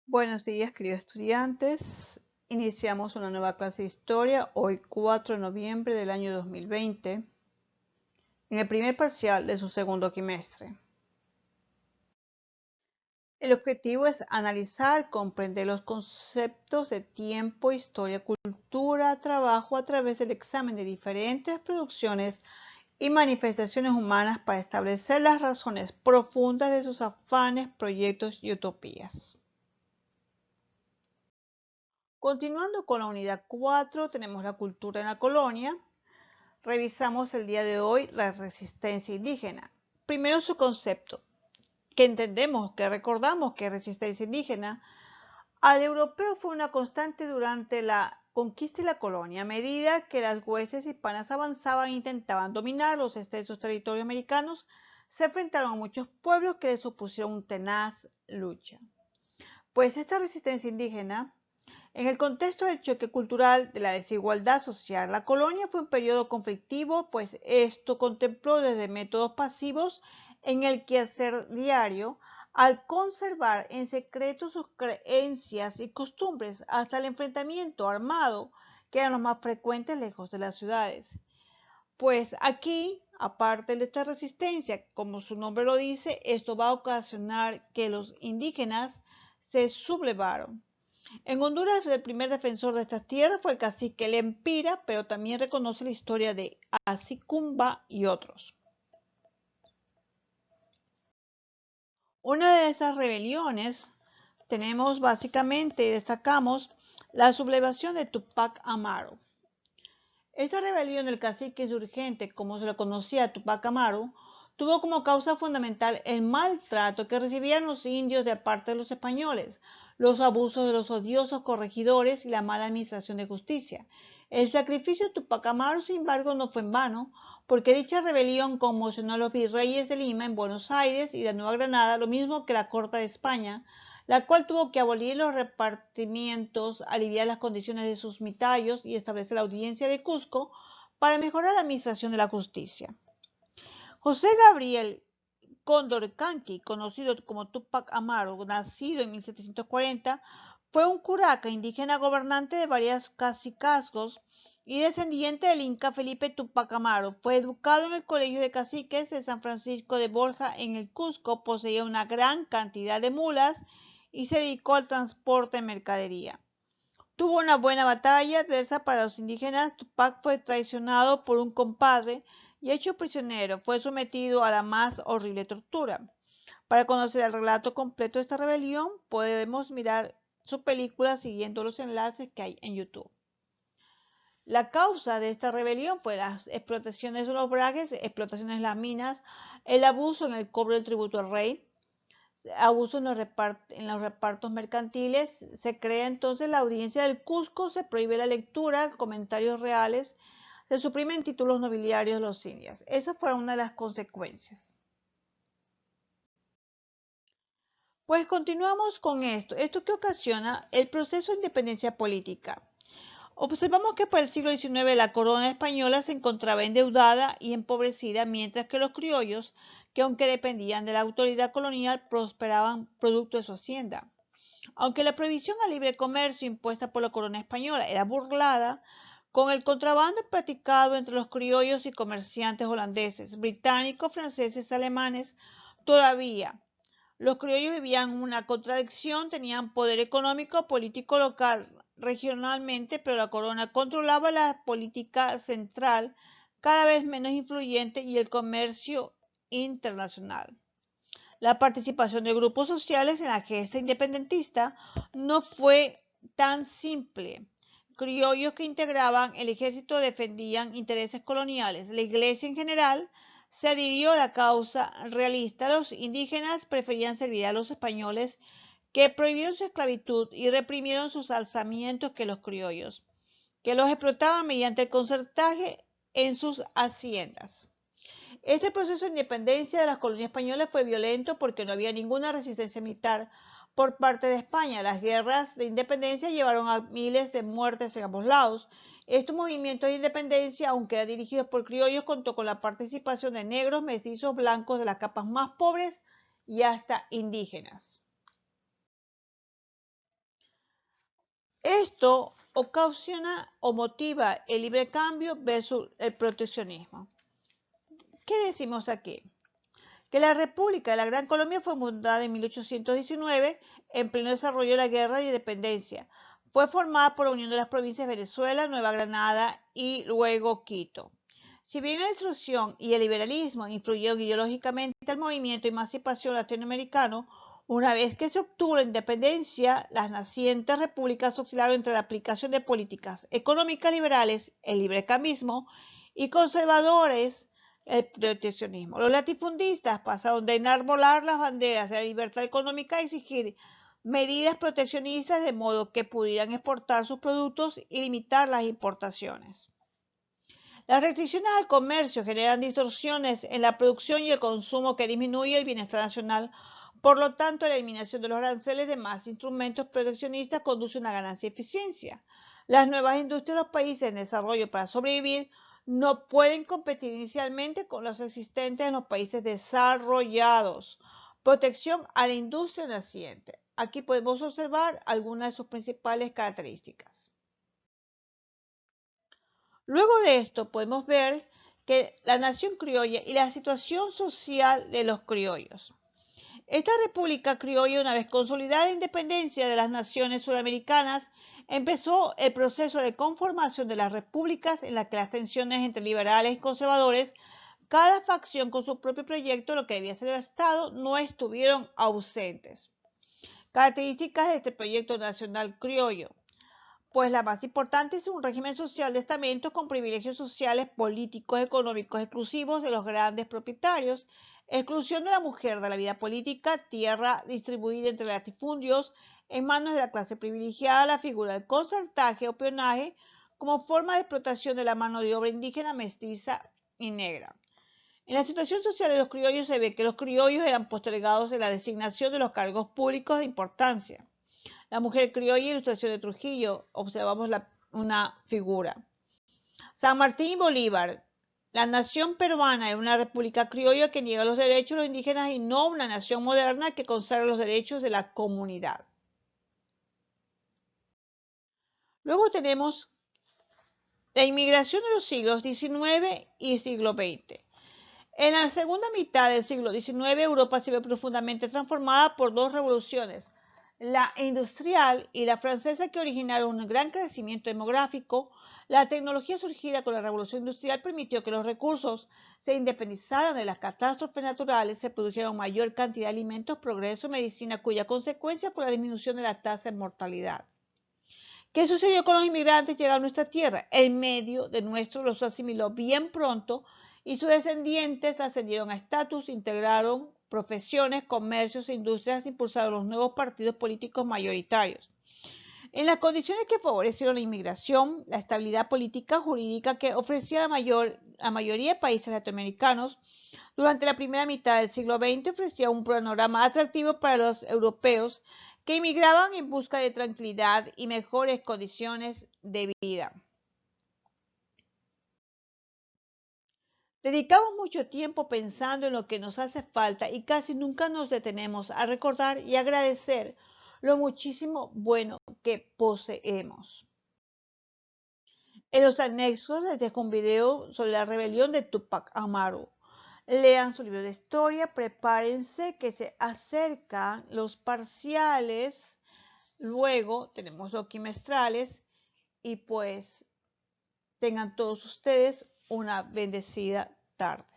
Buenos días, queridos estudiantes. Iniciamos una nueva clase de historia hoy 4 de noviembre del año 2020, en el primer parcial de su segundo quimestre. El objetivo es analizar, comprender los conceptos de tiempo, historia, cultura, trabajo a través del examen de diferentes producciones y manifestaciones humanas para establecer las razones profundas de sus afanes, proyectos y utopías. Continuando con la unidad 4, tenemos la cultura en la colonia. Revisamos el día de hoy la resistencia indígena. Primero su concepto, que entendemos, que recordamos que resistencia indígena al europeo fue una constante durante la conquista y la colonia. A medida que las huestes hispanas avanzaban e intentaban dominar los extensos territorios americanos, se enfrentaron a muchos pueblos que les opusieron una tenaz lucha. Pues esta resistencia indígena, en el contexto del choque cultural, de la desigualdad social, la colonia fue un periodo conflictivo, pues esto contempló desde métodos pasivos en el quehacer diario, al conservar en secreto sus creencias y costumbres, hasta el enfrentamiento armado, que eran los más frecuentes lejos de las ciudades. Pues aquí, aparte de esta resistencia, como su nombre lo dice, esto va a ocasionar que los indígenas se sublevaron. En Honduras, el primer defensor de estas tierras fue el cacique Lempira, pero también reconoce la historia de Acicumba y otros. Una de esas rebeliones tenemos básicamente, destacamos, la sublevación de Tupac Amaru. Esta rebelión del cacique insurgente, como se lo conocía a Tupac Amaru, tuvo como causa fundamental el maltrato que recibían los indios de parte de los españoles, los abusos de los odiosos corregidores y la mala administración de justicia. El sacrificio de Tupac Amaru, sin embargo, no fue en vano, porque dicha rebelión conmocionó a los virreyes de Lima en Buenos Aires y de Nueva Granada, lo mismo que la Corte de España, la cual tuvo que abolir los repartimientos, aliviar las condiciones de sus mitayos y establecer la audiencia de Cusco para mejorar la administración de la justicia. José Gabriel Condorcanqui, conocido como Tupac Amaru, nacido en 1740, fue un curaca indígena gobernante de varios cacicazgos y descendiente del Inca Felipe Tupac Amaru. Fue educado en el Colegio de Caciques de San Francisco de Borja en el Cusco, poseía una gran cantidad de mulas y se dedicó al transporte de mercadería. Tuvo una buena batalla adversa para los indígenas. Tupac fue traicionado por un compadre y hecho prisionero. Fue sometido a la más horrible tortura. Para conocer el relato completo de esta rebelión, podemos mirar su película siguiendo los enlaces que hay en YouTube. La causa de esta rebelión fue las explotaciones de los braques, explotaciones en las minas, el abuso en el cobro del tributo al rey, abuso en los repartos mercantiles. Se crea entonces la audiencia del Cusco, se prohíbe la lectura, comentarios reales, se suprimen títulos nobiliarios de los indios. Esa fue una de las consecuencias. Pues continuamos con esto. ¿Esto qué ocasiona? El proceso de independencia política. Observamos que para el siglo XIX la corona española se encontraba endeudada y empobrecida, mientras que los criollos, que aunque dependían de la autoridad colonial, prosperaban producto de su hacienda. Aunque la prohibición al libre comercio impuesta por la corona española era burlada, con el contrabando practicado entre los criollos y comerciantes holandeses, británicos, franceses, alemanes, todavía los criollos vivían una contradicción, tenían poder económico, político local, regionalmente, pero la corona controlaba la política central, cada vez menos influyente, y el comercio internacional. La participación de grupos sociales en la gesta independentista no fue tan simple. Criollos que integraban el ejército defendían intereses coloniales. La iglesia en general se adhirió a la causa realista. Los indígenas preferían servir a los españoles, que prohibieron su esclavitud y reprimieron sus alzamientos, que los criollos, que los explotaban mediante el concertaje en sus haciendas. Este proceso de independencia de las colonias españolas fue violento porque no había ninguna resistencia militar por parte de España. Las guerras de independencia llevaron a miles de muertes en ambos lados. Estos movimientos de independencia, aunque eran dirigidos por criollos, contó con la participación de negros, mestizos, blancos, de las capas más pobres y hasta indígenas. Esto ocasiona o motiva el libre cambio versus el proteccionismo. ¿Qué decimos aquí? Que la República de la Gran Colombia fue fundada en 1819 en pleno desarrollo de la Guerra de Independencia. Fue formada por la unión de las provincias de Venezuela, Nueva Granada y luego Quito. Si bien la instrucción y el liberalismo influyeron ideológicamente al movimiento de emancipación latinoamericano, una vez que se obtuvo la independencia, las nacientes repúblicas oscilaron entre la aplicación de políticas económicas liberales, el librecambismo, y conservadores, el proteccionismo. Los latifundistas pasaron de enarbolar las banderas de la libertad económica a exigir medidas proteccionistas de modo que pudieran exportar sus productos y limitar las importaciones. Las restricciones al comercio generan distorsiones en la producción y el consumo que disminuye el bienestar nacional. Por lo tanto, la eliminación de los aranceles de más instrumentos proteccionistas conduce a una ganancia de eficiencia. Las nuevas industrias de los países en desarrollo para sobrevivir no pueden competir inicialmente con los existentes en los países desarrollados. Protección a la industria naciente. Aquí podemos observar algunas de sus principales características. Luego de esto podemos ver que la nación criolla y la situación social de los criollos. Esta república criolla, una vez consolidada la independencia de las naciones sudamericanas, empezó el proceso de conformación de las repúblicas en la que las tensiones entre liberales y conservadores, cada facción con su propio proyecto, lo que debía ser el Estado, no estuvieron ausentes. Características de este proyecto nacional criollo. Pues la más importante es un régimen social de estamentos con privilegios sociales, políticos, económicos exclusivos de los grandes propietarios, exclusión de la mujer de la vida política, tierra distribuida entre latifundios en manos de la clase privilegiada, la figura del concertaje o peonaje como forma de explotación de la mano de obra indígena, mestiza y negra. En la situación social de los criollos se ve que los criollos eran postergados en la designación de los cargos públicos de importancia. La mujer criolla, ilustración de Trujillo, observamos una figura. San Martín y Bolívar. La nación peruana es una república criolla que niega los derechos de los indígenas y no una nación moderna que consagra los derechos de la comunidad. Luego tenemos la inmigración de los siglos XIX y siglo XX. En la segunda mitad del siglo XIX, Europa se ve profundamente transformada por dos revoluciones, la industrial y la francesa, que originaron un gran crecimiento demográfico. La tecnología surgida con la revolución industrial permitió que los recursos se independizaran de las catástrofes naturales, se produjera una mayor cantidad de alimentos, progreso en medicina, cuya consecuencia fue la disminución de la tasa de mortalidad. ¿Qué sucedió con los inmigrantes llegados a nuestra tierra? El medio de nuestro los asimiló bien pronto y sus descendientes ascendieron a estatus, integraron profesiones, comercios e industrias, impulsaron los nuevos partidos políticos mayoritarios. En las condiciones que favorecieron la inmigración, la estabilidad política jurídica que ofrecía la mayoría de países latinoamericanos durante la primera mitad del siglo XX ofrecía un panorama atractivo para los europeos que inmigraban en busca de tranquilidad y mejores condiciones de vida. Dedicamos mucho tiempo pensando en lo que nos hace falta y casi nunca nos detenemos a recordar y agradecer lo muchísimo bueno que poseemos. En los anexos les dejo un video sobre la rebelión de Tupac Amaru. Lean su libro de historia, prepárense que se acercan los parciales, luego tenemos los trimestrales y pues tengan todos ustedes una bendecida tarde.